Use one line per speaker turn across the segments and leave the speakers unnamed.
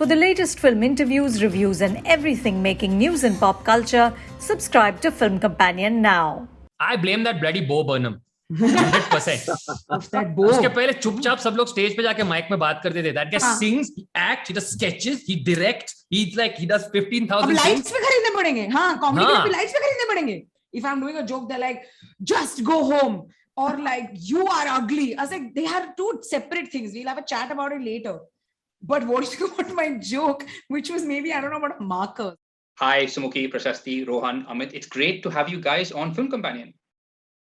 For the latest film interviews, reviews, and everything making news in pop culture, subscribe to Film Companion now.
I blame that bloody Bo Burnham. 100%. उसके पहले चुपचाप सब लोग stage पे जाके mic में बात करते थे. That guy sings, he acts, he does sketches, he directs, he does 15,000
अब लाइट्स पे खरीदने पड़ेंगे. हाँ, कॉमेडी के लिए लाइट्स पे खरीदने पड़ेंगे. If I'm doing a joke, they're like, just go home. Or like, you are ugly. I was like, they are two separate things. We'll have a chat about it later. But what do you about my joke, which was maybe, I don't know, about a marker.
Hi, Sumukhi, Prashasti, Rohan, Amit. It's great to have you guys on Film Companion.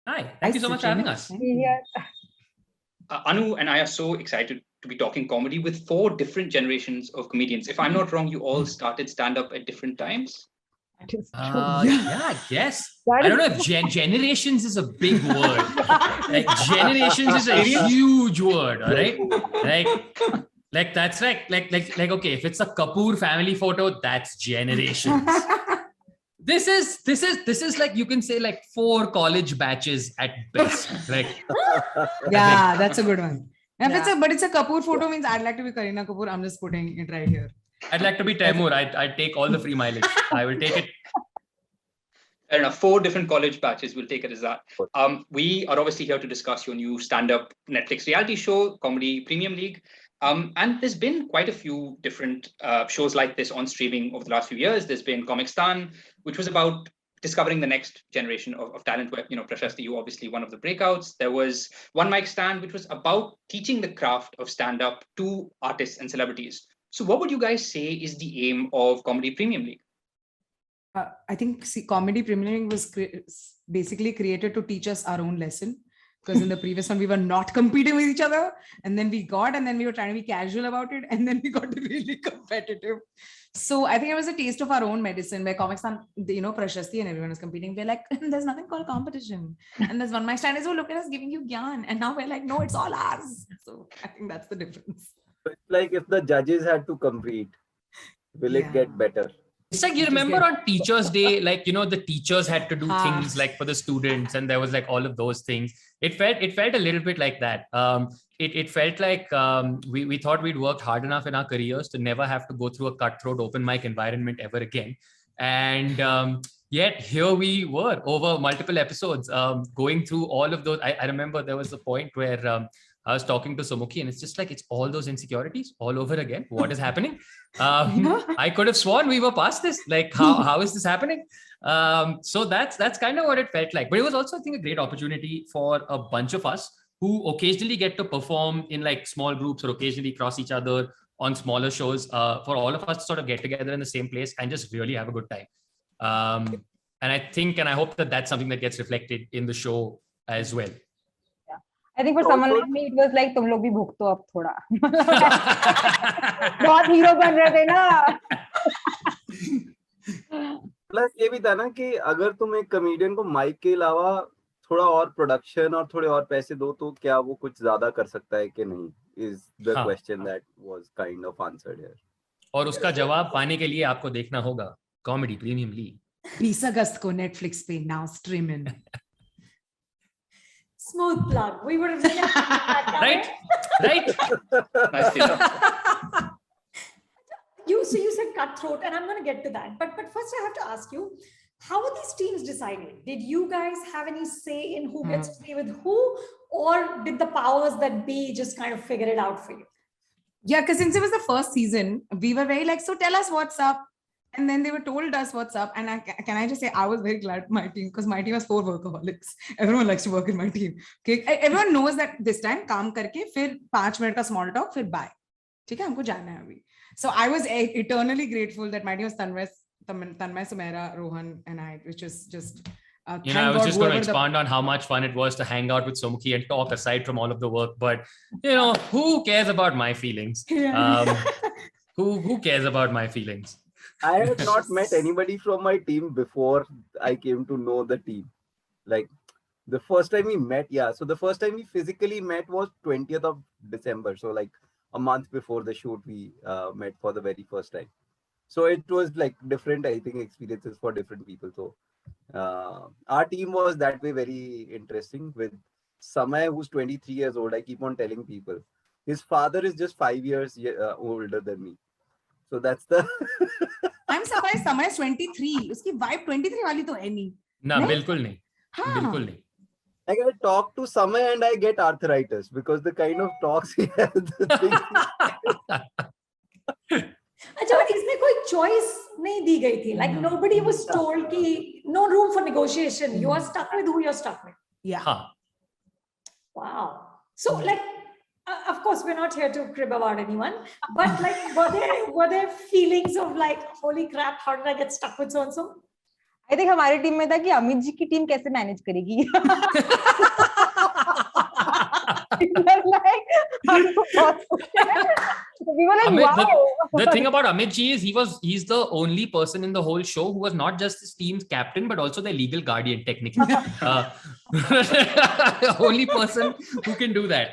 Hi, thank you so much for having us.
Anu and I are so excited to be talking comedy with 4 different generations of comedians. If I'm not wrong, you all started stand-up at different times.
Yeah, I guess. I don't know if generations is a big word. Like generations is a huge word, all right? Like that's like okay, if it's a Kapoor family photo, that's generations. This is like, you can say like 4 college batches at best. Like
yeah, that's a good one. But it's a Kapoor photo means I'd like to be Kareena Kapoor. I'm just putting it right here.
I'd like to be Taimur. I'd take all the free mileage. I will take it.
Fair enough. 4 different college batches. We'll take it as that. We are obviously here to discuss your new stand-up Netflix reality show, Comedy Premium League. And there's been quite a few different shows like this on streaming over the last few years. There's been Comicstan, which was about discovering the next generation of talent. Where, Prashasti, you obviously one of the breakouts. There was One Mic Stand, which was about teaching the craft of stand-up to artists and celebrities. So what would you guys say is the aim of Comedy Premium League?
I think Comedy Premium League was basically created to teach us our own lesson. Because in the previous one, we were not competing with each other. And then we were trying to be casual about it. And then we got really competitive. So I think it was a taste of our own medicine where Comicstan, Prashasti and everyone is competing. We're like, there's nothing called competition. And there's One Mic Stand is, oh, look at us giving you gyan. And now we're like, no, it's all ours. So I think that's the difference.
It's like if the judges had to compete, will it get better?
It's like, you remember on Teachers' Day, like, the teachers had to do things like for the students, and there was like all of those things. It felt a little bit like that. It felt like we thought we'd worked hard enough in our careers to never have to go through a cutthroat open mic environment ever again. And yet here we were over multiple episodes going through all of those. I remember there was a point where I was talking to Sumukhi, and it's just like, it's all those insecurities all over again. What is happening? I could have sworn we were past this. Like, how is this happening? So that's kind of what it felt like. But it was also, I think, a great opportunity for a bunch of us who occasionally get to perform in like small groups or occasionally cross each other on smaller shows, for all of us to sort of get together in the same place and just really have a good time. And I think, and I hope that that's something that gets reflected in the show as well.
I think for someone like me, it was like, तुम लोग भी भुगतो अब थोड़ा. बहुत hero बन रहे थे ना.
प्लस ये भी था ना कि अगर तुम एक कॉमेडियन को माइक के अलावा थोड़ा और प्रोडक्शन और थोड़े और पैसे दो तो क्या वो कुछ ज्यादा कर सकता है कि नहीं, is the question that was kind of answered here.
और उसका जवाब पाने के लिए आपको देखना होगा कॉमेडी प्रीमियम लीग.
20 अगस्त को Netflix पे now streaming.
Smooth plug. We would have done it.
Right.
You said cutthroat, and I'm going to get to that. But first, I have to ask you, how are these teams decided? Did you guys have any say in who gets to play with who, or did the powers that be just kind of figure it out for you?
Yeah, because since it was the first season, we were very like, so tell us what's up. And then they were told us what's up. And can I just say, I was very glad my team, because my team has 4 workaholics. Everyone likes to work in my team. Okay, everyone knows that this time, काम करके फिर 5 minute का small talk, फिर bye. ठीक है, हमको जाना है अभी. So I was eternally grateful that my team was Tanmay, Sumera, Rohan, and I, which was just.
I was just going to expand on how much fun it was to hang out with Sumukhi and talk aside from all of the work. But who cares about my feelings? Who cares about my feelings?
I had not met anybody from my team before I came to know the team. Like the first time we met, so the first time we physically met was 20th of December. So like a month before the shoot, we met for the very first time. So it was like different, I think, experiences for different people. So our team was that way very interesting with Samay, who's 23 years old. I keep on telling people his father is just 5 years older than me. So that's the.
I'm surprised Samay is 23. Uski vibe 23 wali to hai nahi.
ना
नहीं?
बिल्कुल नहीं,
हाँ.
बिल्कुल नहीं.
I gotta talk to Samay and I get arthritis because the kind of talks he has. The things
अच्छा, but इसमें कोई choice नहीं दी गई थी. Like nobody was told कि no room for negotiation. You are stuck with who you're stuck with.
Yeah.
हाँ.
Wow. So like, of course, we're not here to crib about anyone, but like, were there feelings of like, holy crap, how did I get stuck with so and so?
I think हमारी team में था कि अमित जी की team कैसे manage करेगी. We were like,
Amit,
wow.
the thing about Amit ji is he's the only person in the whole show who was not just his team's captain but also their legal guardian technically. Only person who can do that.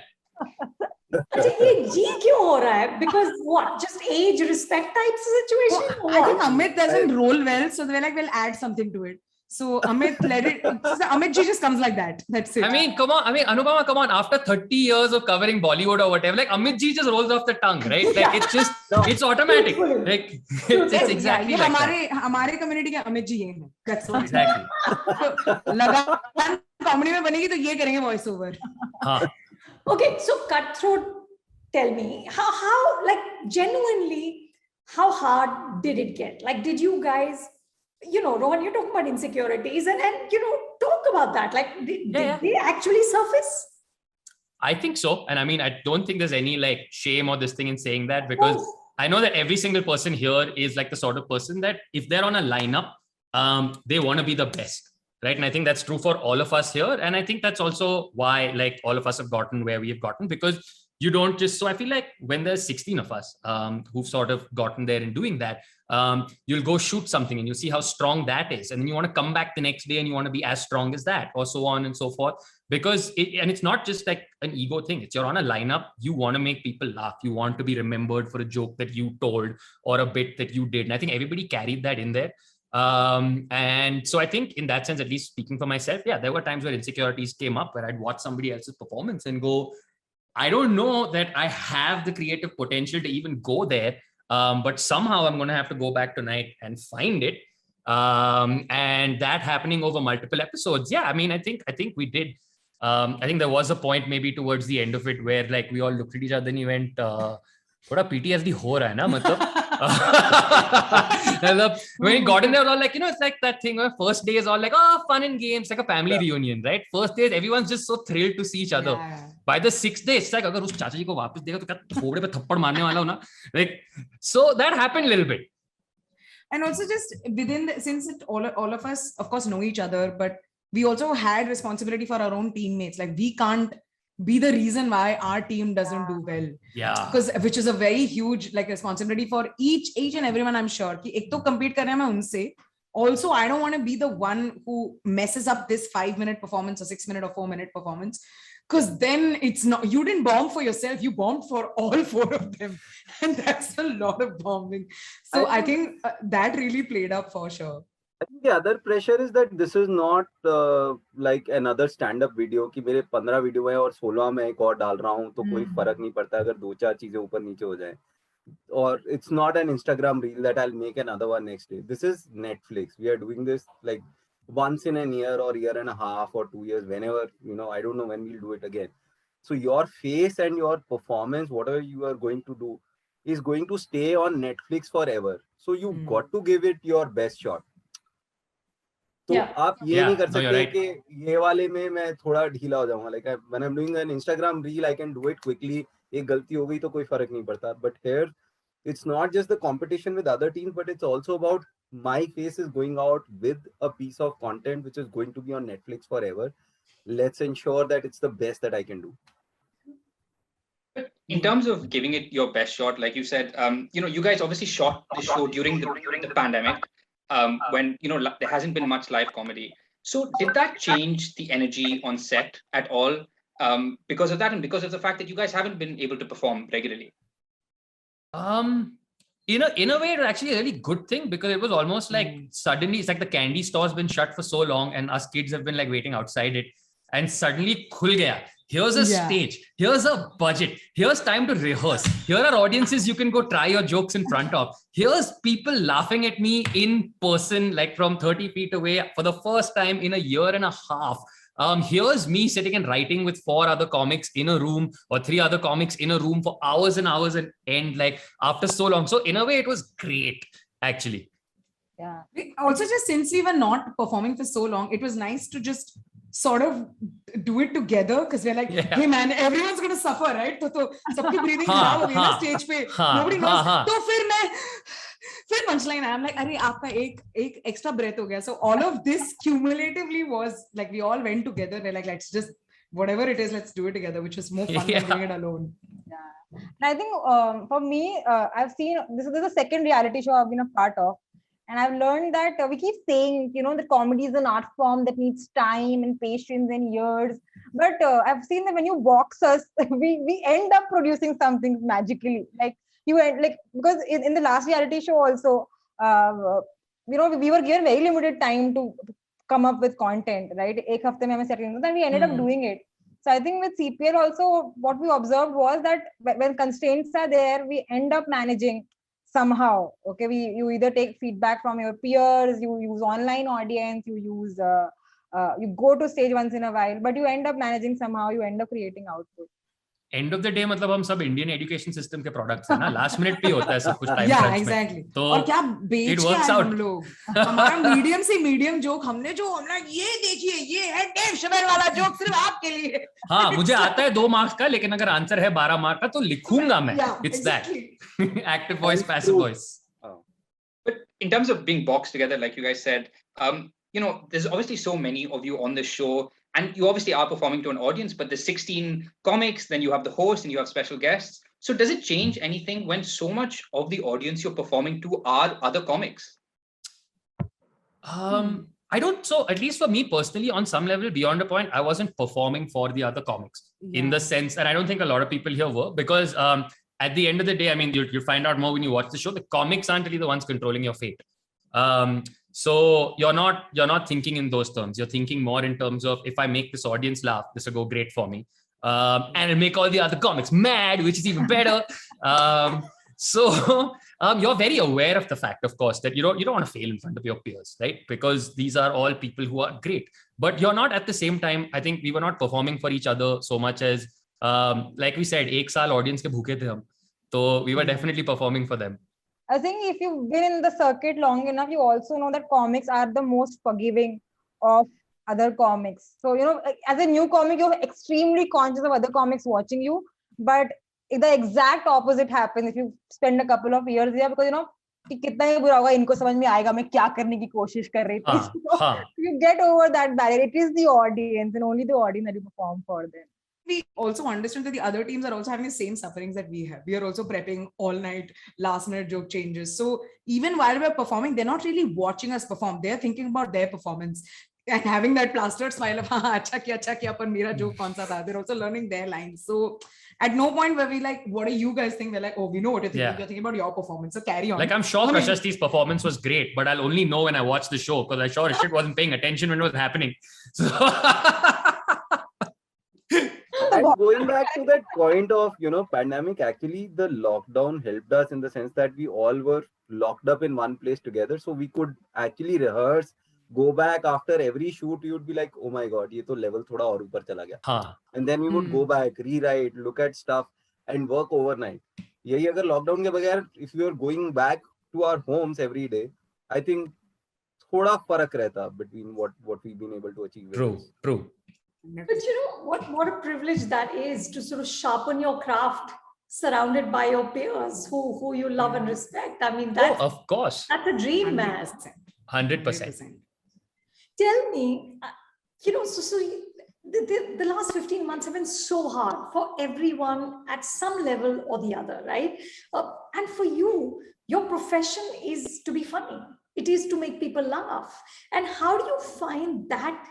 अच्छा, ये जी क्यों हो रहा है? Because what? Just age, respect type situation?
I think Amit doesn't roll well, so they're like, we'll add something to it. So Amit let it. So Amit ji just comes like that. That's it.
I mean, come on. I mean, Anupama, come on. After 30 years of covering Bollywood or whatever, like Amit ji just rolls off the tongue, right? Like it's just, it's automatic. Like it's exactly like that.
हमारे community के Amit ji ये हैं. That's all.
Exactly.
लगान comedy में बनेगी तो ये करेंगे voice over.
हाँ.
Okay, so Cutthroat, tell me, how like genuinely, how hard did it get? Like, did you guys, you know, Rohan, you're talking about insecurities and you know, talk about that. Like, did they actually surface?
I think so. And I mean, I don't think there's any like shame or this thing in saying that because I know that every single person here is like the sort of person that if they're on a lineup, they want to be the best. Right. And I think that's true for all of us here. And I think that's also why like all of us have gotten where we have gotten, because you don't just, so I feel like when there's 16 of us who've sort of gotten there and doing that, you'll go shoot something and you see how strong that is. And then you want to come back the next day and you want to be as strong as that or so on and so forth, because it's not just like an ego thing. It's you're on a lineup. You want to make people laugh. You want to be remembered for a joke that you told or a bit that you did. And I think everybody carried that in there. And so I think in that sense, at least speaking for myself, yeah, there were times where insecurities came up where I'd watch somebody else's performance and go, I don't know that I have the creative potential to even go there. But somehow I'm going to have to go back tonight and find it. And that happening over multiple episodes. Yeah. I mean, I think we did. I think there was a point maybe towards the end of it where like we all looked at each other and you went, थोड़ा PTSD हो रहा है ना मतलब when we got in there, all like, you know, it's like that thing where first day is all like, oh, fun and games, like a family reunion, right? First day, everyone's just so thrilled to see each other. By the 6th day, it's like, अगर उस चाचा जी को वापस देखा तो क्या थोड़े पे थप्पड़ मारने वाला हो ना? Like, so that happened a little bit.
And also just within, since all of us, of course, know each other, but we also had responsibility for our own teammates. Like we can't be the reason why our team doesn't do well.
Yeah.
Because which is a very huge like responsibility for each and everyone, I'm sure. कि एक तो compete कर रहे हैं मैं उनसे. Also, I don't want to be the one who messes up this 5-minute performance or 6-minute or 4-minute performance. Because then it's not, you didn't bomb for yourself, you bombed for all 4 of them. And that's a lot of bombing. So I think that really played up for sure.
I think the other pressure is that this is not like another stand-up video कि मेरे 15 video है और 16 में एक और डाल रहा हूँ तो कोई फर्क नहीं पड़ता अगर 2-4 चीजें ऊपर नीचे हो जाए. Or it's not an Instagram reel that I'll make another one next day. This is Netflix. We are doing this like once in a year or year and a half or 2 years, whenever, you know, I don't know when we'll do it again. So your face and your performance, whatever you are going to do, is going to stay on Netflix forever. So you got to give it your best shot. तो आप ये नहीं कर सकते कि ये वाले में मैं थोड़ा ढीला हो जाऊंगा. Like when I'm doing an Instagram reel, I can do it quickly. एक गलती हो गई तो कोई फर्क नहीं पड़ता. But here, it's not just the competition with other teams, but it's also about my face is going out with a piece of content which is going to be on Netflix forever. Let's ensure that it's the best that I can do.
In terms of giving it your best shot, like you said, you know, you guys obviously shot the show during the pandemic. When, you know, there hasn't been much live comedy. So did that change the energy on set at all because of that and because of the fact that you guys haven't been able to perform regularly?
In a way, it's actually a really good thing because it was almost like suddenly it's like the candy store's been shut for so long and us kids have been like waiting outside it and suddenly khul gaya. Here's a stage. Here's a budget. Here's time to rehearse. Here are audiences you can go try your jokes in front of. Here's people laughing at me in person, like from 30 feet away for the first time in a year and a half. Here's me sitting and writing with 4 other comics in a room or 3 other comics in a room for hours and hours and end like after so long. So in a way, it was great, actually.
Yeah.
Also, just since we were not performing for so long, it was nice to just sort of do it together because we're like, hey man, everyone's going to suffer, right? So सबकी breathing खराब हो गई ना stage पे. Nobody knows. तो फिर punchline I'm like, अरे आपका एक extra breath हो गया. So all of this cumulatively was like we all went together. We're like, let's just whatever it is, let's do it together, which was more fun than doing it alone.
Yeah. And I think for me, I've seen this is the second reality show I've been a part of. And I've learned that we keep saying, that comedy is an art form that needs time and patience and years. But I've seen that when you box us, we end up producing something magically. Like because in the last reality show also, we were given very limited time to come up with content, right? Ek hafte mein hame settle, then we ended up doing it. So I think with CPL also, what we observed was that when constraints are there, we end up managing somehow. Okay, you either take feedback from your peers, you use online audience, you use you go to stage once in a while, but you end up managing somehow, you end up creating output.
End of the day, मतलब हम सब Indian education system के products हैं ना, last minute पे होता है सब कुछ time
yeah, exactly.
तो
और क्या बेच के आए हम लोग हमारा मीडियम से मीडियम जोक हमने ये देखिए ये है डेव शबर वाला जोक सिर्फ आपके लिए
हाँ मुझे आता है 2 मार्क्स का लेकिन अगर आंसर है 12 मार्क का तो लिखूंगा मैं it's that active voice passive voice.
But in terms of being boxed together like you guys said, there's obviously so many of you on the show and you obviously are performing to an audience, but there's 16 comics, then you have the host and you have special guests. So does it change anything when so much of the audience you're performing to are other comics?
I don't. So at least for me personally, on some level, beyond a point, I wasn't performing for the other comics in the sense, and I don't think a lot of people here were because at the end of the day, I mean, you find out more when you watch the show. The comics aren't really the ones controlling your fate. So you're not thinking in those terms. You're thinking more in terms of if I make this audience laugh, this will go great for me, and it'll make all the other comics mad, which is even better. So you're very aware of the fact, of course, that you don't want to fail in front of your peers, right? Because these are all people who are great, but you're not at the same time. I think we were not performing for each other so much as, like we said, ek saal audience ke bhuke the hum. So we were definitely performing for them.
I think if you've been in the circuit long enough, you also know that comics are the most forgiving of other comics. So, as a new comic, you're extremely conscious of other comics watching you, but the exact opposite happens if you spend a couple of years here because, कि कितना ही बुरा होगा इनको समझ में आएगा मैं क्या करने की कोशिश कर रही थी. You get over that barrier. It is the audience and only the audience that you perform for them.
We also understand that the other teams are also having the same sufferings that we have. We are also prepping all night, last minute joke changes. So even while we're performing, they're not really watching us perform. They're thinking about their performance and having that plastered smile of, acha kiya, par mera joke kaun sa tha. They're also learning their lines. So at no point where we like, what do you guys think? We're like, oh, we know what you're thinking. You're thinking about your performance. So carry on.
Like I'm sure Prashasti's performance was great, but I'll only know when I watch the show because I sure shit wasn't paying attention when it was happening. So
and going back to that point of, pandemic, actually the lockdown helped us in the sense that we all were locked up in one place together. So we could actually rehearse, go back after every shoot. You'd be like, oh my God, ye to level thoda aur upar chala gaya. And then we would go back, rewrite, look at stuff and work overnight. Yahi agar lockdown ke bagair, if we were going back to our homes every day, I think thoda farak rehta between what we've been able to achieve.
True.
But what a privilege that is to sort of sharpen your craft surrounded by your peers who you love and respect. I mean, that's,
of course,
that's a dream, 100%. Man.
100%.
Tell me, so the last 15 months have been so hard for everyone at some level or the other, right? And for you, your profession is to be funny. It is to make people laugh. And how do you find that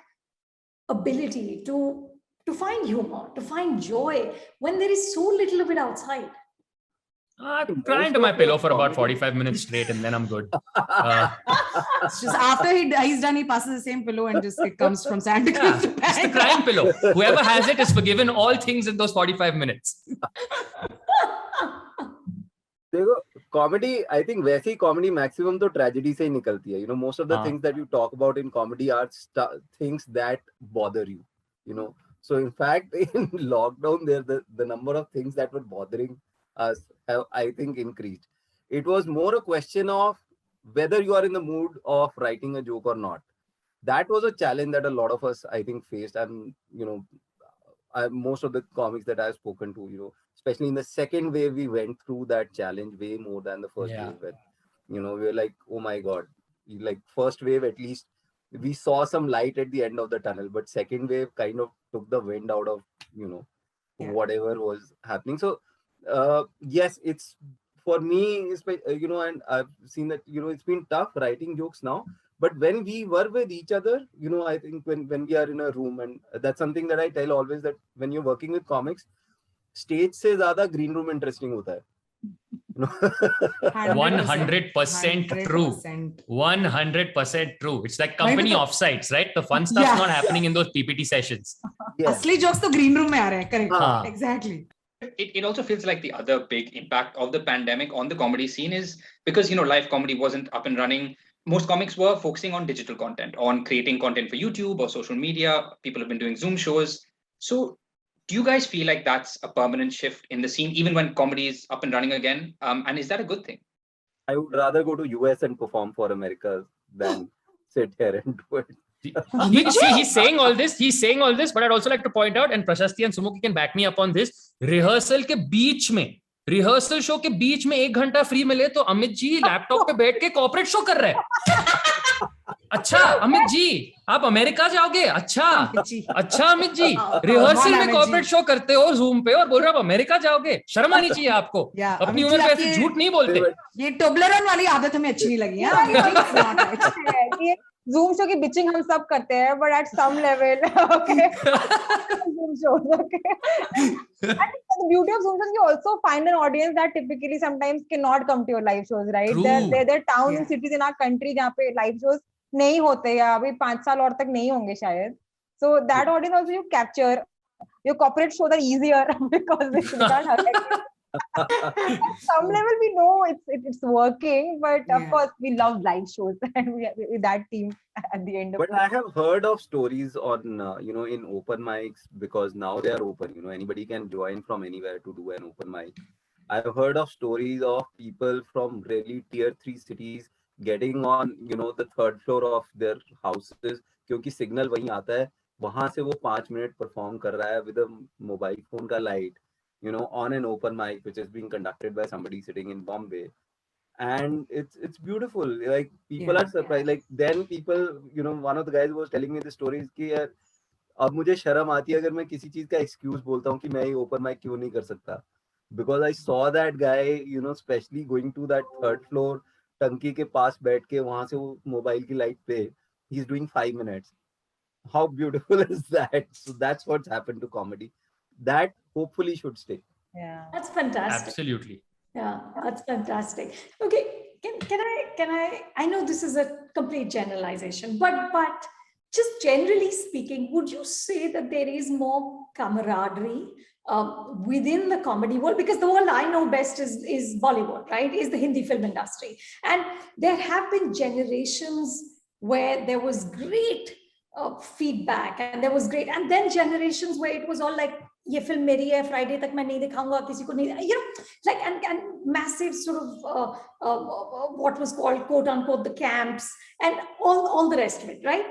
ability to find humor, to find joy when there is so little of it outside?
I'm crying to my pillow for about 45 minutes straight, and then I'm good.
It's just after he's done, he passes the same pillow and just it comes from Santa Cruz to
It's the
Bangalore.
crying pillow. Whoever has it is forgiven all things in those 45 minutes.
देखो comedy, I think वैसे ही comedy maximum तो tragedy से ही निकलती है. Most of the things that you talk about in comedy are things that bother you. So in fact, in lockdown, the number of things that were bothering us have, I think, increased. It was more a question of whether you are in the mood of writing a joke or not. That was a challenge that a lot of us, I think, faced. And, most of the comics that I've spoken to, especially in the second wave, we went through that challenge way more than the first wave. We were like, oh my God, like first wave, at least we saw some light at the end of the tunnel, but second wave kind of took the wind out of, whatever was happening. So, yes, it's for me, and I've seen that, it's been tough writing jokes now. But when we were with each other, I think when we are in a room, and that's something that I tell always, that when you're working with comics, stage se zyada green room interesting hota hai.
100% true. 100% true. It's like company offsites, right? The fun stuff's not happening in those PPT sessions.
Asli jokes to green room mein aa rahe hai. Correct. Exactly.
It also feels like the other big impact of the pandemic on the comedy scene is because, live comedy wasn't up and running. Most comics were focusing on digital content, on creating content for YouTube or social media. People have been doing Zoom shows. So do you guys feel like that's a permanent shift in the scene, even when comedy is up and running again? And is that a good thing?
I would rather go to US and perform for America than sit here and do it.
He's saying all this, but I'd also like to point out, and Prashasti and Sumukhi can back me up on this, rehearsal show के बीच में 1 घंटा free मिले तो Amit ji laptop पे बैठ के corporate show कर रहे हैं. अच्छा अमित जी, आप अमेरिका जाओगे? अच्छा अमित जी, रिहर्सल में कॉर्पोरेट शो करते हो जूम पे और बोल रहे हो आप अमेरिका जाओगे? शर्म आनी चाहिए आपको. अपनी उम्र पे ऐसे झूठ नहीं बोलते.
ये टोबलरन वाली आदत हमें अच्छी नहीं लगी.
Zoom show की bitching हम सब करते हैं, but at some level, okay. Zoom shows, okay. And the beauty of Zoom shows, you also find an audience that typically sometimes cannot come to your live shows, right? There are towns and cities in our country जहाँ पे live shows नहीं होते या अभी 5 साल और तक नहीं होंगे शायद. So that audience also you capture. Your corporate shows are easier because they can't have it. At some level we know it's working, but of course we love live shows and we with that team at the end of
But I have heard of stories on in open mics, because now they are open, anybody can join from anywhere to do an open mic. I've heard of stories of people from really tier 3 cities getting on the 3rd floor of their houses क्योंकि signal वहीं आता है, वहां से वो 5 minute perform कर रहा है with a mobile phone का light, on an open mic which is being conducted by somebody sitting in Bombay. And it's beautiful. Like people are surprised. Like then people, one of the guys was telling me the stories कि यार अब मुझे शर्म आती है अगर मैं किसी चीज का excuse बोलता हूँ कि मैं ये open mic क्यों नहीं कर सकता, because I saw that guy, especially going to that 3rd floor टंकी के पास बैठ के वहां से वो मोबाइल की लाइट पे he's doing 5 minutes. How beautiful is that? So that's what's happened to comedy. That hopefully should stay.
Yeah,
that's fantastic.
Absolutely.
Yeah, that's fantastic. Okay, can I know this is a complete generalization, but just generally speaking, would you say that there is more camaraderie within the comedy world? Because the world I know best is Bollywood, right? Is the Hindi film industry. And there have been generations where there was great feedback and there was great, and then generations where it was all like ये film मेरी है, Friday तक मैं नहीं दिखाऊंगा किसी को नहीं, like and massive sort of what was called quote unquote the camps and all the rest of it, right?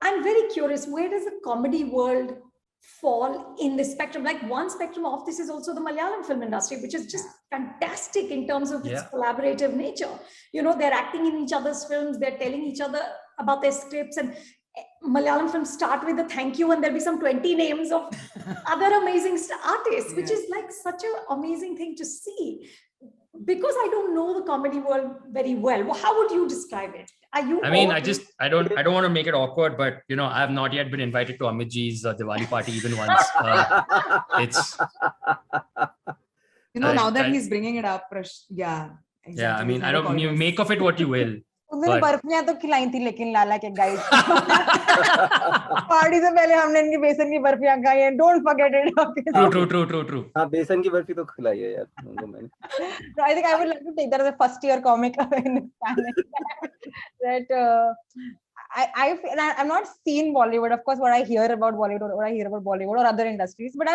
I'm very curious, where does the comedy world fall in the spectrum? Like one spectrum of this is also the Malayalam film industry, which is just fantastic in terms of its collaborative nature. They're acting in each other's films, they're telling each other about their scripts, and Malayalam films start with a thank you and there'll be some 20 names of other amazing artists, which is like such an amazing thing to see. Because I don't know the comedy world very well, how would you describe it? I don't want to make it awkward, but I have not yet been invited to Amit ji's Diwali party even once.
Now that he's bringing it up, yeah. Exactly.
Yeah, I mean, I don't, you make of it what you will.
बर्फियां तो खिलाई थी लेकिन लाला के guide party से पहले हमने इनकी बेसन की बर्फियां खाई हैं, डोंट फॉरगेट इट.
True.
हाँ, बेसन की बर्फी तो खिलाई है यार उनको मैंने.
So I think I would like to take that as a first year comic in this planet. That I've not seen Bollywood. Of course, what I hear about Bollywood or other industries, but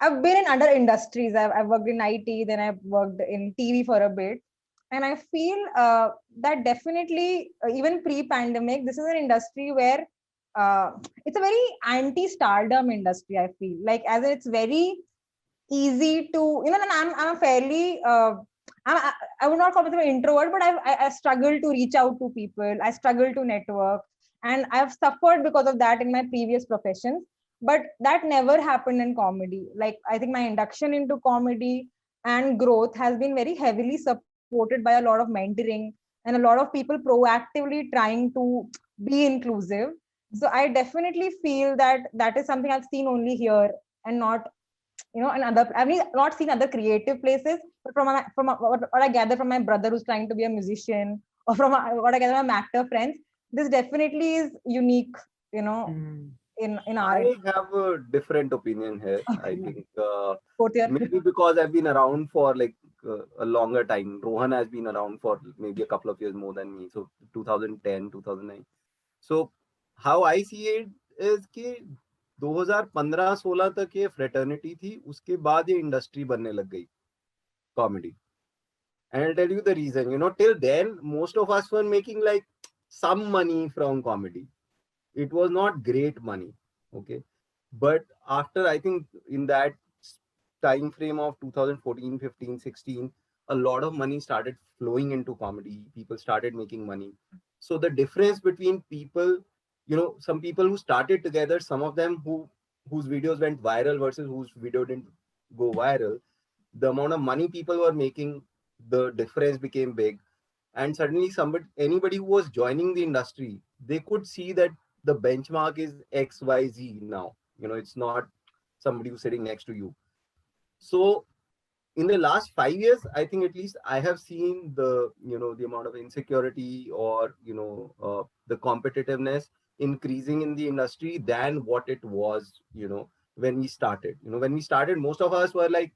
I've been in other industries. I've worked in IT, then I've worked in TV for a bit. And I feel that definitely, even pre-pandemic, this is an industry where it's a very anti-stardom industry, I feel. Like, as in it's very easy to, and I'm a fairly, I would not call myself an introvert, but I struggle to reach out to people. I struggle to network. And I've suffered because of that in my previous professions. But that never happened in comedy. Like, I think my induction into comedy and growth has been very heavily supported by a lot of mentoring and a lot of people proactively trying to be inclusive. So I definitely feel that is something I've seen only here and not, in other, I've not seen other creative places, but from what I gather from my brother who's trying to be a musician, or from what I gather from my actor friends, this definitely is unique, in our.
I have a different opinion here. I think maybe because I've been around for like a longer time. Rohan has been around for maybe a couple of years more than me. So 2010, 2009. So how I see it is कि 2015-16 तक ये fraternity थी, उसके बाद ये industry बनने लग गई comedy. And I'll tell you the reason. Till then, most of us were making like some money from comedy. It was not great money, okay? But after, I think in that time frame of 2014, 15, 16, a lot of money started flowing into comedy. People started making money. So the difference between people, some people who started together, some of them whose videos went viral versus whose video didn't go viral, the amount of money people were making, the difference became big. And suddenly anybody who was joining the industry, they could see that the benchmark is XYZ now. It's not somebody who's sitting next to you. So in the last 5 years, I think at least I have seen the amount of insecurity or, the competitiveness increasing in the industry than what it was, when we started. When we started, most of us were like,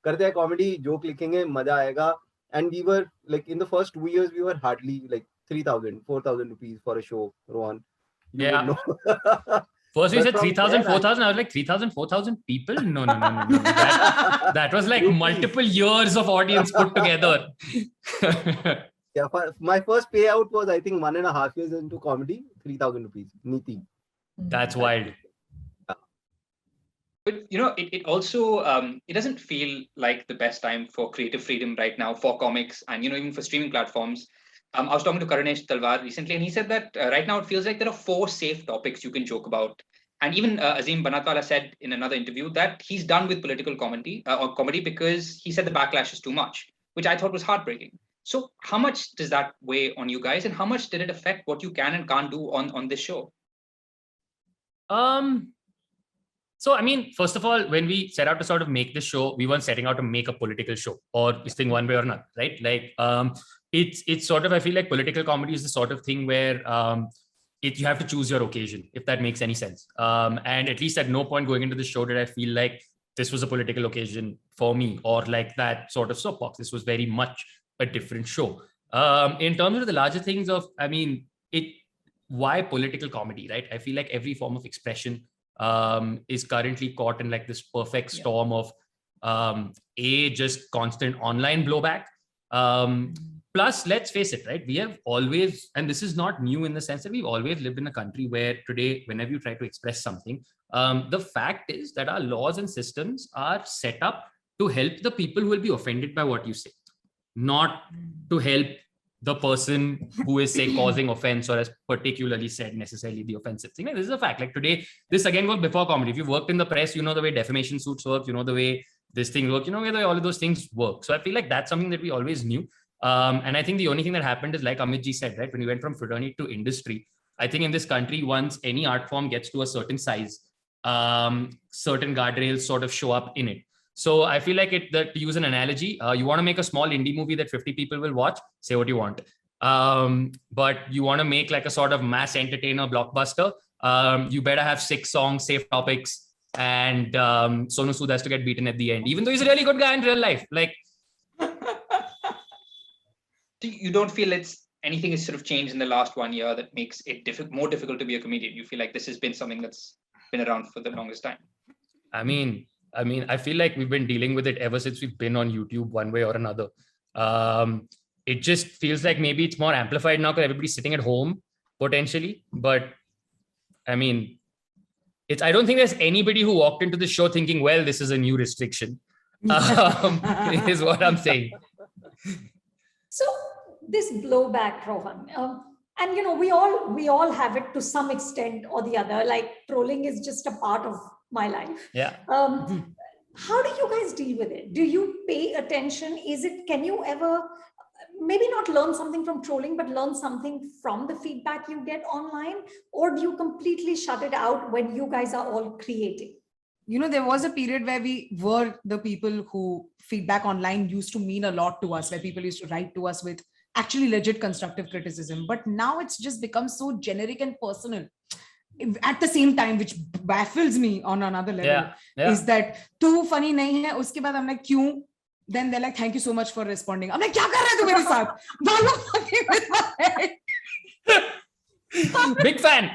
karte hai comedy, joke likhenge, maza aayega. And we were like, in the first 2 years, we were hardly like 3,000, 4,000 rupees for a show, Rohan. You would know.
First we said 3,000, 4,000. I was like, 3,000, 4,000 people? No. That was like multiple years of audience put together.
Yeah, my first payout was, I think, 1.5 years into comedy, 3,000 rupees. Niti.
That's wild.
But it also it doesn't feel like the best time for creative freedom right now for comics and even for streaming platforms. I was talking to Karanesh Talwar recently, and he said that right now it feels like there are 4 safe topics you can joke about. And even Azim Banatwala said in another interview that he's done with political comedy or comedy because he said the backlash is too much, which I thought was heartbreaking. So how much does that weigh on you guys, and how much did it affect what you can and can't do on this show?
So, I mean, first of all, when we set out to sort of make this show, we weren't setting out to make a political show or this thing one way or another, right? Like, it's sort of, I feel like political comedy is the sort of thing where you have to choose your occasion, if that makes any sense. And at least at no point going into the show did I feel like this was a political occasion for me or like that sort of soapbox. This was very much a different show. In terms of the larger things of, I mean, why political comedy, right? I feel like every form of expression is currently caught in like this perfect storm of just constant online blowback. Plus, let's face it, right? We have always, and this is not new in the sense that we've always lived in a country where today, whenever you try to express something, the fact is that our laws and systems are set up to help the people who will be offended by what you say, not to help the person who is, say, causing offense or has particularly said necessarily the offensive thing. Like, this is a fact. Like today, this again was before comedy. If you worked in the press, you know the way defamation suits work, you know the way this thing works, you know where all of those things work. So I feel like that's something that we always knew. And I think the only thing that happened is, like Amit ji said, right, when we went from fraternity to industry, I think in this country, once any art form gets to a certain size, certain guardrails sort of show up in it. So I feel like to use an analogy, you want to make a small indie movie that 50 people will watch, say what you want. But you want to make like a sort of mass entertainer blockbuster, you better have 6 songs, safe topics, and Sonu Sood has to get beaten at the end, even though he's a really good guy in real life. Like,
you don't feel anything has sort of changed in the last 1 year that makes it more difficult to be a comedian? You feel like this has been something that's been around for the longest time?
I mean, I feel like we've been dealing with it ever since we've been on YouTube one way or another. It just feels like maybe it's more amplified now because everybody's sitting at home potentially. But I mean, I don't think there's anybody who walked into the show thinking, well, this is a new restriction, is what I'm saying.
So this blowback, Rohan, and we all have it to some extent or the other. Like trolling is just a part of my life.
Yeah.
How do you guys deal with it? Do you pay attention? Can you ever maybe not learn something from trolling, but learn something from the feedback you get online? Or do you completely shut it out when you guys are all creating?
There was a period where we were the people who feedback online used to mean a lot to us, where people used to write to us with actually legit constructive criticism. But now it's just become so generic and personal. At the same time, which baffles me on another level, is that too funny nahi hai. Uske baad I'm like, kyun? Then they're like, thank you so much for responding. I'm like, kya kar raha hai tu mere saath? Dalo fucking with my head.
Big fan.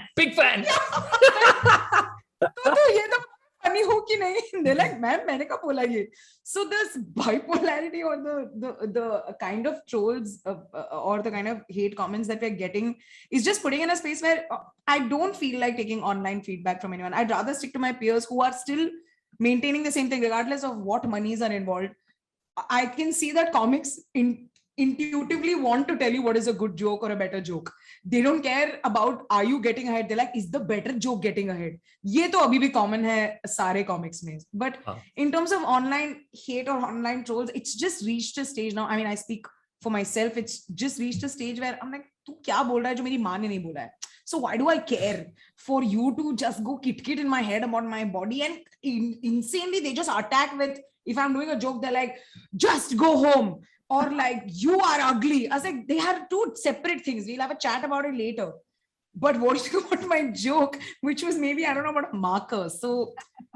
Funny ho ki nahi? They're like, ma'am, maine kab bola ye? So this bipolarity or the kind of trolls or the kind of hate comments that we're getting is just putting in a space where I don't feel like taking online feedback from anyone. I'd rather stick to my peers who are still maintaining the same thing, regardless of what monies are involved. I can see that comics intuitively want to tell you what is a good joke or a better joke. They don't care about are you getting ahead. They're like, is the better joke getting ahead? Ye to abhi bhi common hai sare comics mein. But in terms of online hate or online trolls, it's just reached a stage now. I mean, I speak for myself. It's just reached a stage where I'm like, tu kya bol raha hai jo meri maan ne nahi bola hai? So why do I care for you to just go kit in my head about my body? And insanely, they just attack with, if I'm doing a joke, they're like, just go home. Or like, you are ugly. I was like, they are two separate things. We'll have a chat about it later. But what do you about my joke, which was maybe, I don't know, about a marker. So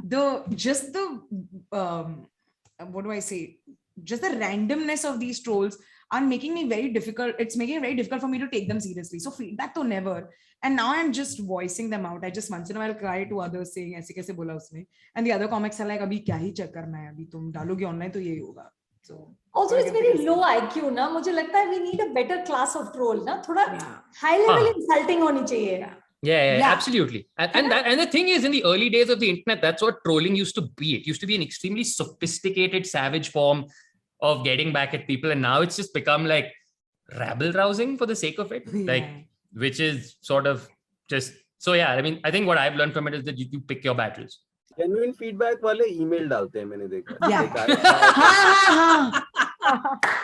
what do I say? Just the randomness of these trolls are making me very difficult. It's making it very difficult for me to take them seriously. So feedback to never. And now I'm just voicing them out. I just once in a while cry to others saying, aise kaise bola usne. And the other comics are like, abhi kya hi check karna hai? Abhi tum daloge online to yehi hoga. So
also it's very low IQ na. Mujhe lagta hai we need a better class of troll na. Thoda high level insulting honi chahiye.
Yeah, absolutely. And the thing is, in the early days of the internet, that's what trolling used to be. It used to be an extremely sophisticated, savage form of getting back at people. And now it's just become like rabble rousing for the sake of it. Like, which is sort of just, so yeah, I mean, I think what I've learned from it is that you pick your battles.
Genuine feedback वाले email डालते हैं मैंने देखा.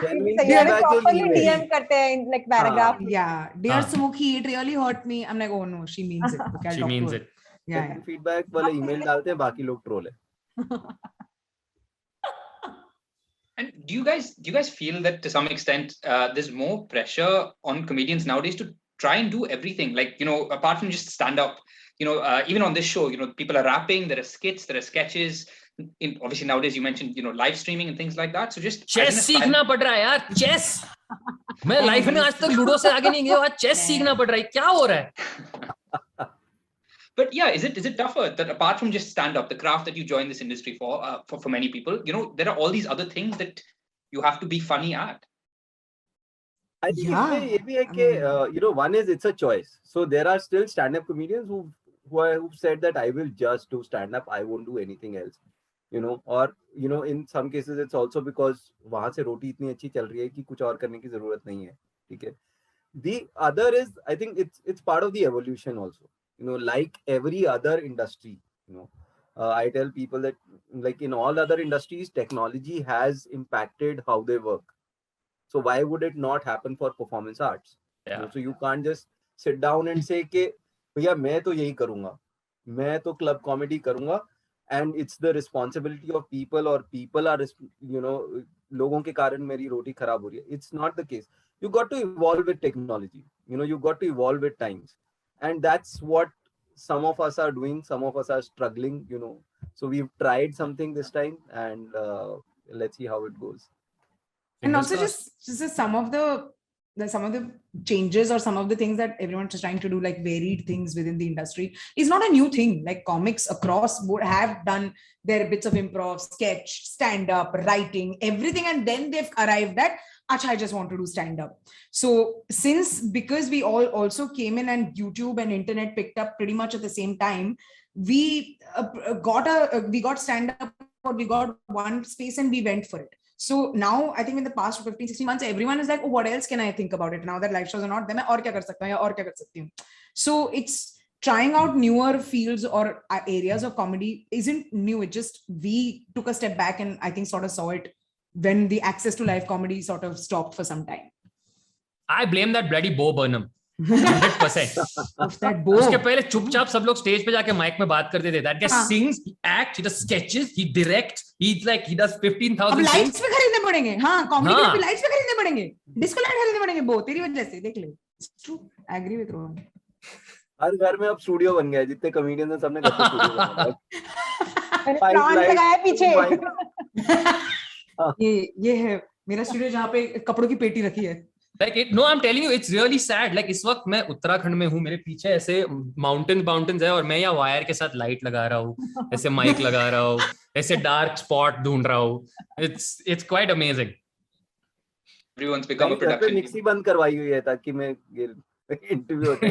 Genuine feedback properly DM करते हैं like paragraph.
Yeah, dear Sumukhi, it really hurt me. I'm like, oh no, she means it. Okay,
she means it.
Yeah.
Feedback वाले email डालते हैं, बाकी लोग troll है.
And do you guys feel that to some extent there's more pressure on comedians nowadays to try and do everything? Like, apart from just stand up, even on this show, people are rapping, there are skits, there are sketches. Obviously nowadays you mentioned, live streaming and things like that. So just
chess सीखना पड़ रहा है यार, chess. मैं life में आज तक ludo से आगे नहीं गया, आज chess सीखना पड़ रहा है. क्या हो रहा है?
But yeah, is it tougher that apart from just stand up, the craft that you join this industry for many people, there are all these other things that you have to be funny at?
I think ये भी है कि one is it's a choice. So there are still stand-up comedians who said that I will just do stand-up, I won't do anything else. Or in some cases it's also because वहाँ से रोटी इतनी अच्छी चल रही है कि कुछ और करने की जरूरत नहीं है. ठीक है. The other is, I think it's part of the evolution also. Like every other industry, I tell people that like in all other industries, technology has impacted how they work. So why would it not happen for performance arts?
Yeah.
So you can't just sit down and say कि भैया मैं तो यही करूँगा, मैं तो club comedy करूँगा, and it's the responsibility of people, or people are, लोगों के कारण मेरी रोटी खराब हो रही है. It's not the case. You got to evolve with technology. You got to evolve with times, and that's what some of us are doing. Some of us are struggling. So we've tried something this time, and let's see how it goes.
And also just some of the changes or some of the things that everyone's just trying to do, like varied things within the industry, is not a new thing. Like comics across board have done their bits of improv, sketch, stand-up, writing, everything, and then they've arrived at, Acha, I just want to do stand-up. So because we all also came in and YouTube and internet picked up pretty much at the same time, we got stand-up, or we got one space and we went for it. So now I think in the past 15-16 months, everyone is like, oh, what else can I think about it now that live shows are not there? Aur kya kar sakta hu, aur kya kar sakti hu? So it's trying out newer fields or areas of comedy isn't new. It just, we took a step back and I think sort of saw it when the access to live comedy sort of stopped for some time.
I blame that bloody Bo Burnham. 100%. उसके पहले चुपचाप सब लोग stage पे जाके mic में बात करते थे. That guy sings, he acts, he does sketches, he directs, he does 15,000
अब लाइट्स पे खरीदने पड़ेंगे. हाँ, कॉमेडी के लिए लाइट्स पे खरीदने पड़ेंगे, डिस्को लाइट खरीदने पड़ेंगे. वो तेरी वजह से देख ले. It's true. I agree with Rohan.
हर घर में अब स्टूडियो बन गया है. जितने कॉमेडियंस हैं सबने घर पे स्टूडियो बनाया.
प्लांट लगाया पीछे.
ये है मेरा स्टूडियो जहाँ पे कपड़ों की पेटी रखी है.
No, I'm telling you, it's really sad. Like इस वक्त मैं उत्तराखंड में हूँ, मेरे पीछे ऐसे माउंटेन्स है और मैं यहाँ वायर के साथ लाइट लगा रहा हूँ, ऐसे माइक लगा रहा हूँ, ऐसे डार्क स्पॉट ढूंढ रहा हूँ. It's quite amazing.
Everyone's become a production.
Mixie बंद करवाई हुई है ताकि मैं इंटरव्यू होता.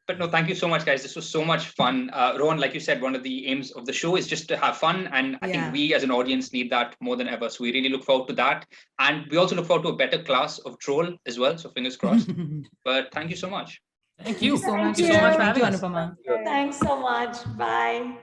But no, thank you so much, guys. This was so much fun. Rohan, like you said, one of the aims of the show is just to have fun. And I think we as an audience need that more than ever. So we really look forward to that. And we also look forward to a better class of troll as well. So fingers crossed. But thank you so much.
Thank you.
Thank
you so much for
Thank you,
having us.
Anupama.
Thanks so much. Bye.